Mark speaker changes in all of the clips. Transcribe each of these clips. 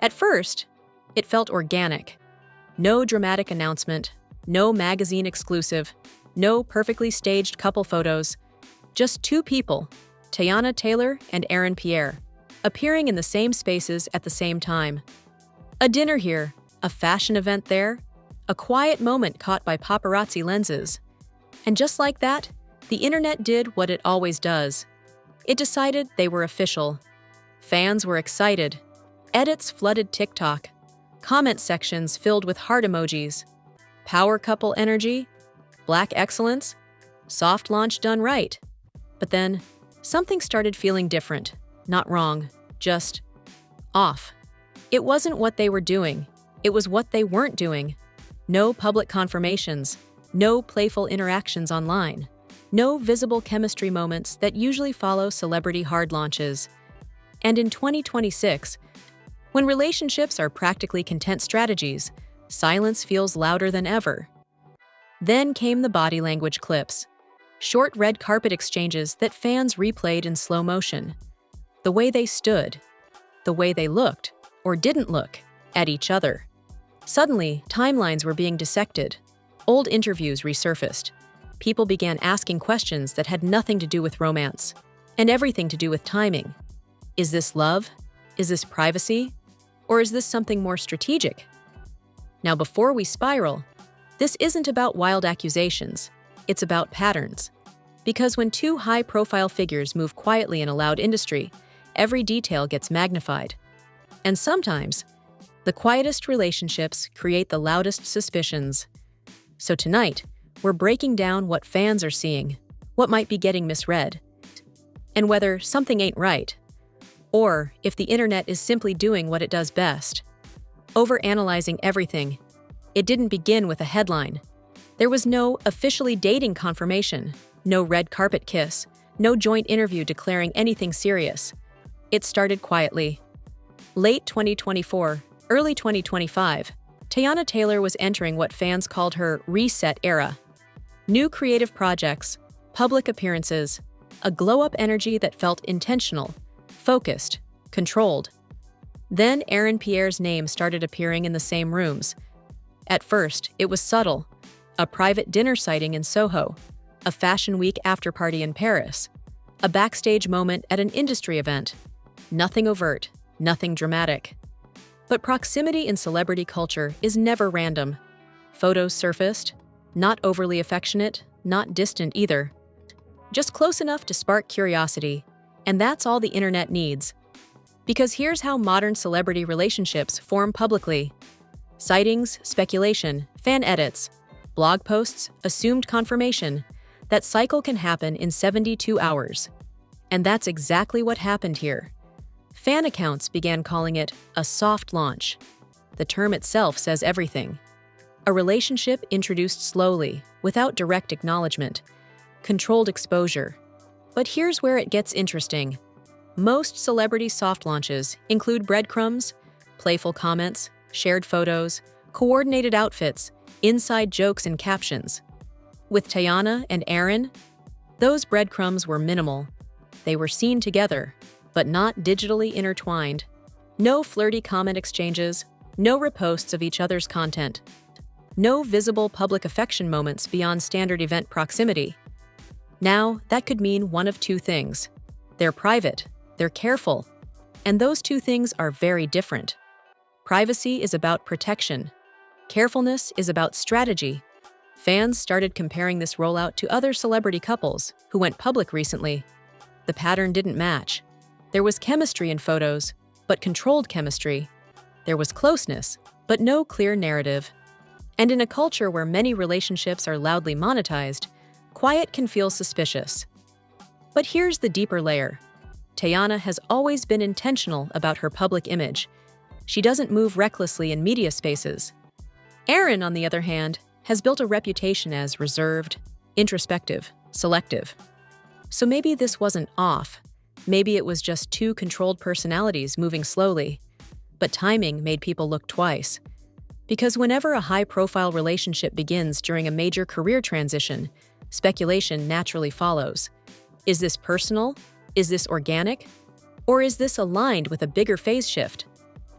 Speaker 1: At first, it felt organic. No dramatic announcement, no magazine exclusive, no perfectly staged couple photos. Just two people, Teyana Taylor and Pierre, appearing in the same spaces at the same time. A dinner here, a fashion event there, a quiet moment caught by paparazzi lenses. And just like that, the internet did what it always does. It decided they were official. Fans were excited. Edits flooded TikTok. Comment sections filled with heart emojis. Power couple energy. Black excellence. Soft launch done right. But then, something started feeling different. Not wrong, just off. It wasn't what they were doing. It was what they weren't doing. No public confirmations. No playful interactions online. No visible chemistry moments that usually follow celebrity hard launches. And in 2026, when relationships are practically content strategies, silence feels louder than ever. Then came the body language clips. Short red carpet exchanges that fans replayed in slow motion. The way they stood, the way they looked, or didn't look, at each other. Suddenly, timelines were being dissected. Old interviews resurfaced. People began asking questions that had nothing to do with romance, and everything to do with timing. Is this love? Is this privacy? Or is this something more strategic? Now, before we spiral, this isn't about wild accusations. It's about patterns. Because when two high-profile figures move quietly in a loud industry, every detail gets magnified. And sometimes, the quietest relationships create the loudest suspicions. So tonight, we're breaking down what fans are seeing, what might be getting misread, and whether something ain't right, or if the internet is simply doing what it does best, overanalyzing everything. It didn't begin with a headline. There was no officially dating confirmation, no red carpet kiss, no joint interview declaring anything serious. It started quietly. Late 2024, early 2025, Teyana Taylor was entering what fans called her reset era. New creative projects, public appearances, a glow-up energy that felt intentional, focused, controlled. Then Pierre's name started appearing in the same rooms. At first, it was subtle. A private dinner sighting in Soho, a Fashion Week after-party in Paris, a backstage moment at an industry event. Nothing overt, nothing dramatic. But proximity in celebrity culture is never random. Photos surfaced, not overly affectionate, not distant either. Just close enough to spark curiosity, and that's all the internet needs. Because here's how modern celebrity relationships form publicly. Sightings, speculation, fan edits, blog posts, assumed confirmation. That cycle can happen in 72 hours. And that's exactly what happened here. Fan accounts began calling it a soft launch. The term itself says everything. A relationship introduced slowly, without direct acknowledgement. Controlled exposure. But here's where it gets interesting. Most celebrity soft launches include breadcrumbs, playful comments, shared photos, coordinated outfits, inside jokes and captions. With Teyana and Aaron, those breadcrumbs were minimal. They were seen together, but not digitally intertwined. No flirty comment exchanges, no reposts of each other's content. No visible public affection moments beyond standard event proximity. Now, that could mean one of two things. They're private, they're careful, and those two things are very different. Privacy is about protection. Carefulness is about strategy. Fans started comparing this rollout to other celebrity couples who went public recently. The pattern didn't match. There was chemistry in photos, but controlled chemistry. There was closeness, but no clear narrative. And in a culture where many relationships are loudly monetized, quiet can feel suspicious. But here's the deeper layer. Teyana has always been intentional about her public image. She doesn't move recklessly in media spaces. Aaron, on the other hand, has built a reputation as reserved, introspective, selective. So maybe this wasn't off. Maybe it was just two controlled personalities moving slowly. But timing made people look twice. Because whenever a high-profile relationship begins during a major career transition, speculation naturally follows. Is this personal? Is this organic? Or is this aligned with a bigger phase shift?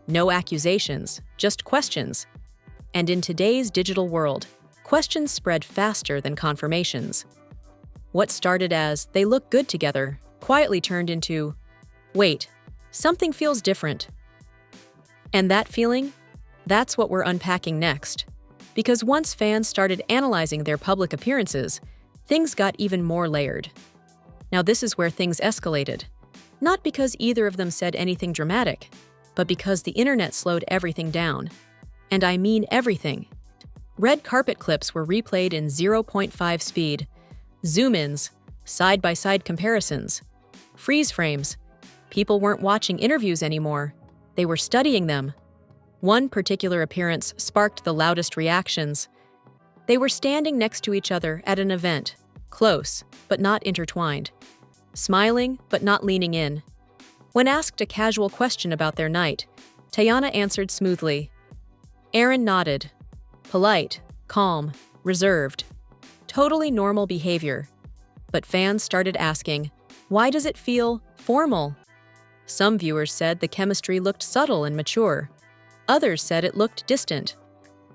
Speaker 1: No accusations, just questions. And in today's digital world, questions spread faster than confirmations. What started as "they look good together" quietly turned into, "Wait, something feels different." And that feeling? That's what we're unpacking next. Because once fans started analyzing their public appearances, things got even more layered. Now this is where things escalated. Not because either of them said anything dramatic, but because the internet slowed everything down. And I mean everything. Red carpet clips were replayed in 0.5 speed, zoom-ins, side-by-side comparisons, freeze frames. People weren't watching interviews anymore. They were studying them. One particular appearance sparked the loudest reactions. They were standing next to each other at an event, close, but not intertwined, smiling, but not leaning in. When asked a casual question about their night, Teyana answered smoothly. Aaron nodded. Polite, calm, reserved. Totally normal behavior. But fans started asking, why does it feel formal? Some viewers said the chemistry looked subtle and mature. Others said it looked distant.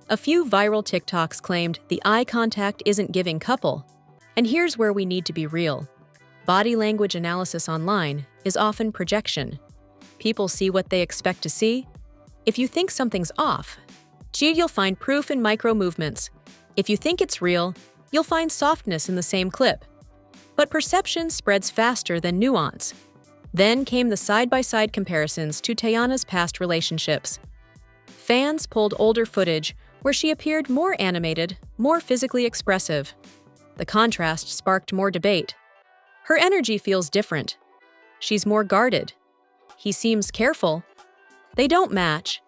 Speaker 1: A few viral TikToks claimed the eye contact isn't giving couple. And here's where we need to be real. Body language analysis online is often projection. People see what they expect to see. If you think something's off, you'll find proof in micro movements. If you think it's real, you'll find softness in the same clip. But perception spreads faster than nuance. Then came the side-by-side comparisons to Teyana's past relationships. Fans pulled older footage where she appeared more animated, more physically expressive. The contrast sparked more debate. Her energy feels different. She's more guarded. He seems careful. They don't match.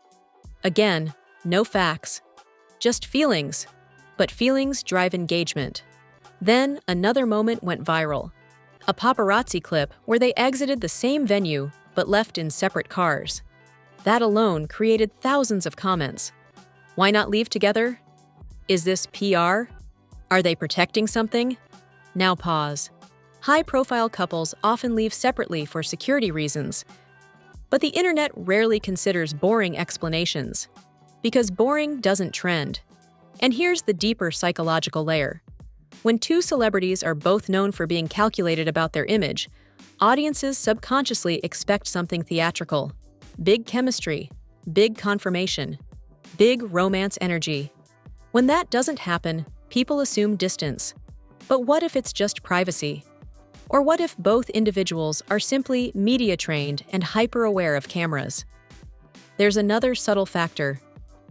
Speaker 1: Again, no facts, just feelings. But feelings drive engagement. Then another moment went viral. A paparazzi clip where they exited the same venue but left in separate cars. That alone created thousands of comments. Why not leave together? Is this PR? Are they protecting something? Now pause. High-profile couples often leave separately for security reasons. But the internet rarely considers boring explanations. Because boring doesn't trend. And here's the deeper psychological layer. When two celebrities are both known for being calculated about their image, audiences subconsciously expect something theatrical. Big chemistry, big confirmation, big romance energy. When that doesn't happen, people assume distance. But what if it's just privacy? Or what if both individuals are simply media-trained and hyper-aware of cameras? There's another subtle factor.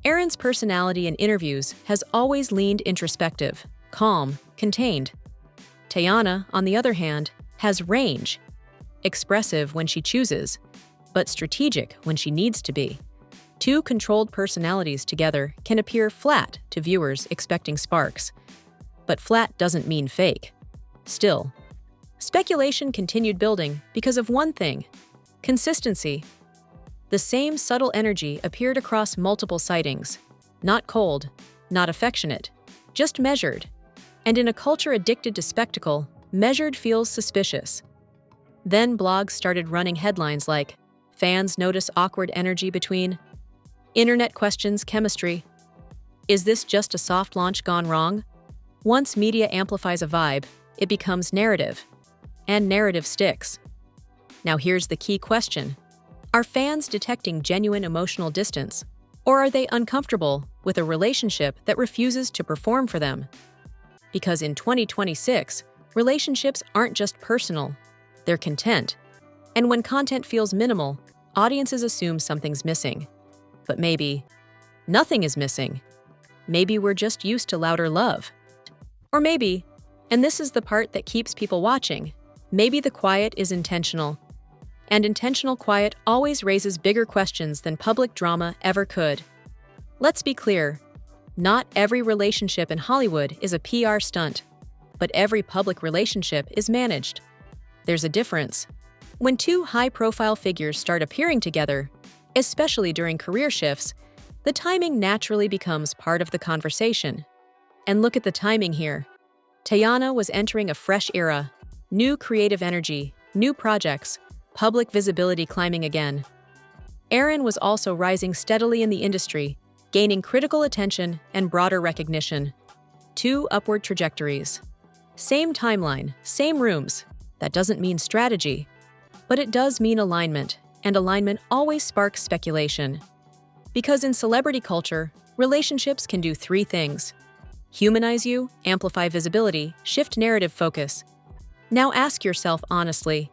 Speaker 1: Aaron's personality in interviews has always leaned introspective, calm, contained. Teyana, on the other hand, has range. Expressive when she chooses, but strategic when she needs to be. Two controlled personalities together can appear flat to viewers expecting sparks. But flat doesn't mean fake. Still, speculation continued building because of one thing: consistency. The same subtle energy appeared across multiple sightings. Not cold, not affectionate, just measured. And in a culture addicted to spectacle, measured feels suspicious. Then blogs started running headlines like, "Fans notice awkward energy between," "Internet questions chemistry." Is this just a soft launch gone wrong? Once media amplifies a vibe, it becomes narrative. And narrative sticks. Now here's the key question. Are fans detecting genuine emotional distance? Or are they uncomfortable with a relationship that refuses to perform for them? Because in 2026, relationships aren't just personal, they're content. And when content feels minimal, audiences assume something's missing. But maybe nothing is missing. Maybe we're just used to louder love. Or maybe, and this is the part that keeps people watching, maybe the quiet is intentional. And intentional quiet always raises bigger questions than public drama ever could. Let's be clear. Not every relationship in Hollywood is a PR stunt, but every public relationship is managed. There's a difference. When two high-profile figures start appearing together, especially during career shifts, the timing naturally becomes part of the conversation. And look at the timing here. Teyana was entering a fresh era, new creative energy, new projects, public visibility climbing again. Aaron was also rising steadily in the industry, gaining critical attention and broader recognition. Two upward trajectories. Same timeline, same rooms. That doesn't mean strategy, but it does mean alignment, and alignment always sparks speculation. Because in celebrity culture, relationships can do three things: humanize you, amplify visibility, shift narrative focus. Now ask yourself honestly,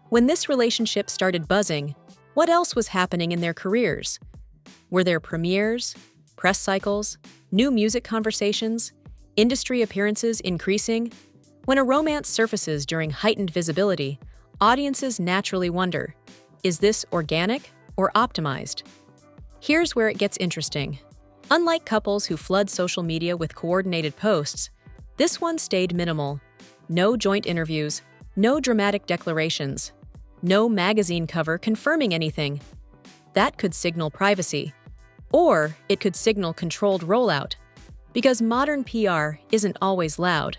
Speaker 1: when this relationship started buzzing, what else was happening in their careers? Were there premieres, press cycles, new music conversations, industry appearances increasing? When a romance surfaces during heightened visibility, audiences naturally wonder, is this organic or optimized? Here's where it gets interesting. Unlike couples who flood social media with coordinated posts, this one stayed minimal. No joint interviews, no dramatic declarations, no magazine cover confirming anything. That could signal privacy. Or it could signal controlled rollout. Because modern PR isn't always loud.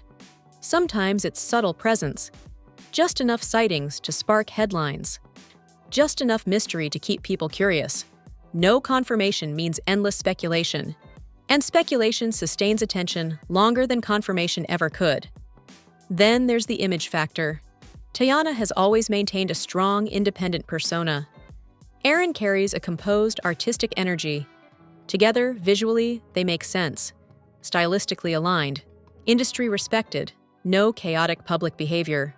Speaker 1: Sometimes it's subtle presence. Just enough sightings to spark headlines. Just enough mystery to keep people curious. No confirmation means endless speculation. And speculation sustains attention longer than confirmation ever could. Then there's the image factor. Teyana has always maintained a strong, independent persona. Aaron carries a composed, artistic energy. Together, visually, they make sense. Stylistically aligned, industry respected, no chaotic public behavior.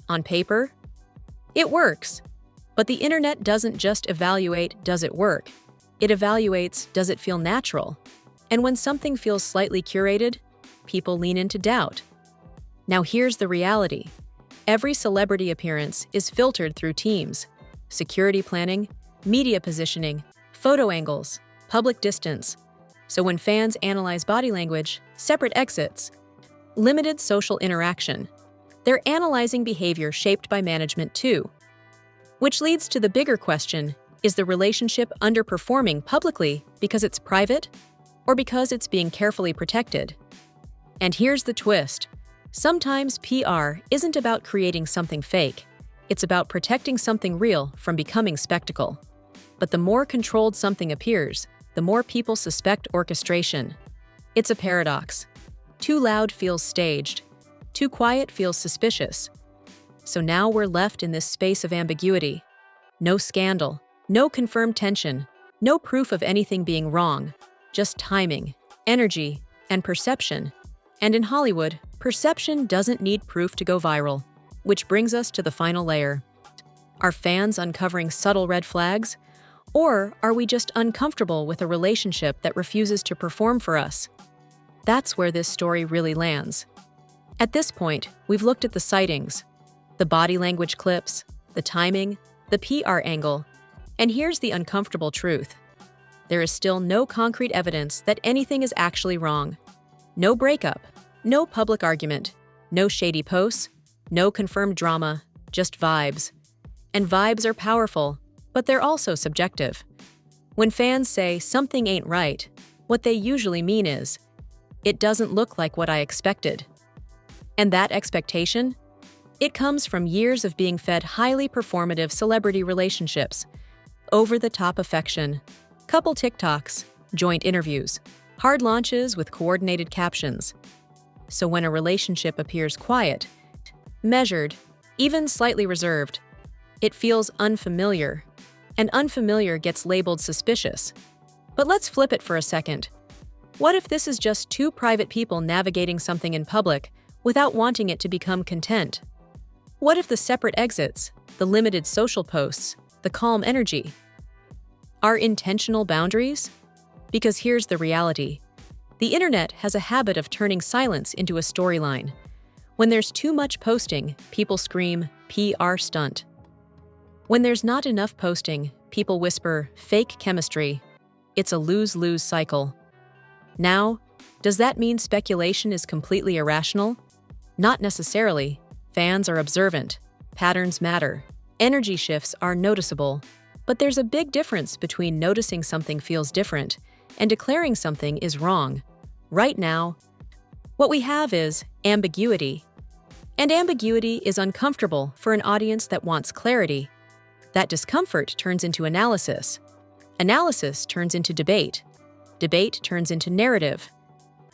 Speaker 1: On paper, it works. But the internet doesn't just evaluate, does it work? It evaluates, does it feel natural? And when something feels slightly curated, people lean into doubt. Now here's the reality. Every celebrity appearance is filtered through teams: security planning, media positioning, photo angles, public distance. So when fans analyze body language, separate exits, limited social interaction, they're analyzing behavior shaped by management too. Which leads to the bigger question, is the relationship underperforming publicly because it's private or because it's being carefully protected? And here's the twist. Sometimes PR isn't about creating something fake. It's about protecting something real from becoming spectacle. But the more controlled something appears, the more people suspect orchestration. It's a paradox. Too loud feels staged. Too quiet feels suspicious. So now we're left in this space of ambiguity. No scandal, no confirmed tension, no proof of anything being wrong, just timing, energy, and perception. And in Hollywood, perception doesn't need proof to go viral. Which brings us to the final layer. Are fans uncovering subtle red flags? Or are we just uncomfortable with a relationship that refuses to perform for us? That's where this story really lands. At this point, we've looked at the sightings, the body language clips, the timing, the PR angle, and here's the uncomfortable truth. There is still no concrete evidence that anything is actually wrong. No breakup, no public argument, no shady posts, no confirmed drama, just vibes. And vibes are powerful, but they're also subjective. When fans say something ain't right, what they usually mean is, it doesn't look like what I expected. And that expectation? It comes from years of being fed highly performative celebrity relationships, over-the-top affection, couple TikToks, joint interviews, hard launches with coordinated captions. So when a relationship appears quiet, measured, even slightly reserved, it feels unfamiliar, and unfamiliar gets labeled suspicious. But let's flip it for a second. What if this is just two private people navigating something in public without wanting it to become content? What if the separate exits, the limited social posts, the calm energy, are intentional boundaries? Because here's the reality. The internet has a habit of turning silence into a storyline. When there's too much posting, people scream, PR stunt. When there's not enough posting, people whisper, fake chemistry. It's a lose-lose cycle. Now, does that mean speculation is completely irrational? Not necessarily. Fans are observant. Patterns matter. Energy shifts are noticeable. But there's a big difference between noticing something feels different and declaring something is wrong. Right now, what we have is ambiguity. And ambiguity is uncomfortable for an audience that wants clarity. That discomfort turns into analysis. Analysis turns into debate. Debate turns into narrative.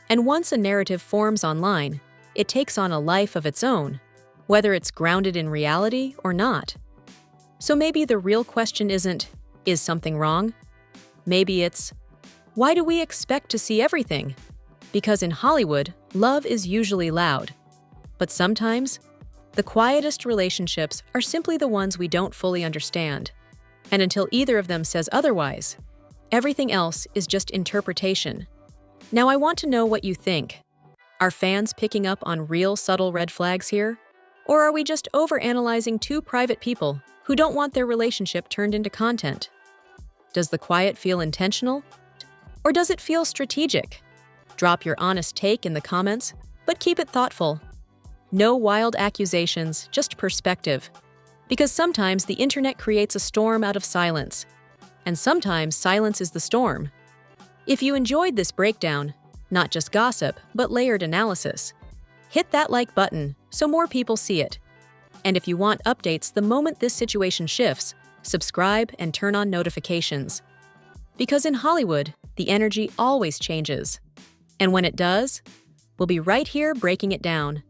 Speaker 1: And once a narrative forms online, it takes on a life of its own, whether it's grounded in reality or not. So maybe the real question isn't, is something wrong? Maybe it's, why do we expect to see everything? Because in Hollywood, love is usually loud. But sometimes, the quietest relationships are simply the ones we don't fully understand. And until either of them says otherwise, everything else is just interpretation. Now I want to know what you think. Are fans picking up on real subtle red flags here? Or are we just overanalyzing two private people who don't want their relationship turned into content? Does the quiet feel intentional? Or does it feel strategic? Drop your honest take in the comments, but keep it thoughtful. No wild accusations, just perspective. Because sometimes the internet creates a storm out of silence. And sometimes silence is the storm. If you enjoyed this breakdown, not just gossip, but layered analysis, hit that like button so more people see it. And if you want updates the moment this situation shifts, subscribe and turn on notifications. Because in Hollywood, the energy always changes. And when it does, we'll be right here breaking it down.